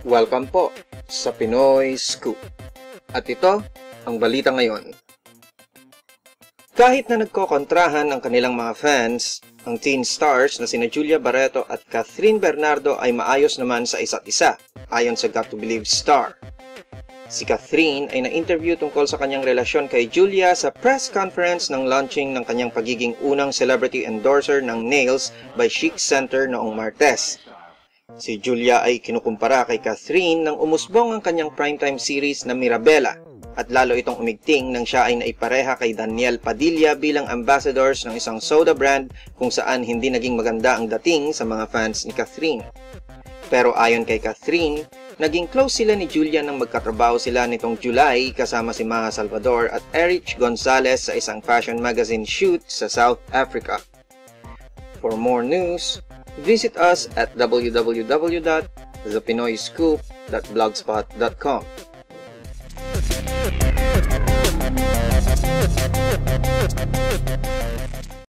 Welcome po sa Pinoy Scoop. At ito ang balita ngayon. Kahit na nagkokontrahan ang kanilang mga fans, ang teen stars na sina Julia Barreto at Catherine Bernardo ay maayos naman sa isa't isa, ayon sa Got to Believe star. Si Catherine ay na-interview tungkol sa kanyang relasyon kay Julia sa press conference ng launching ng kanyang pagiging unang celebrity endorser ng Nails by Chic Center noong Martes. Si Julia ay kinukumpara kay Catherine nang umusbong ang kanyang primetime series na Mirabella at lalo itong umigting nang siya ay naipareha kay Daniel Padilla bilang ambassadors ng isang soda brand kung saan hindi naging maganda ang dating sa mga fans ni Catherine. Pero ayon kay Catherine, naging close sila ni Julia nang magkatrabaho sila nitong July kasama si Maha Salvador at Erich Gonzalez sa isang fashion magazine shoot sa South Africa. For more news, visit us at www.thepinoyscoop.blogspot.com.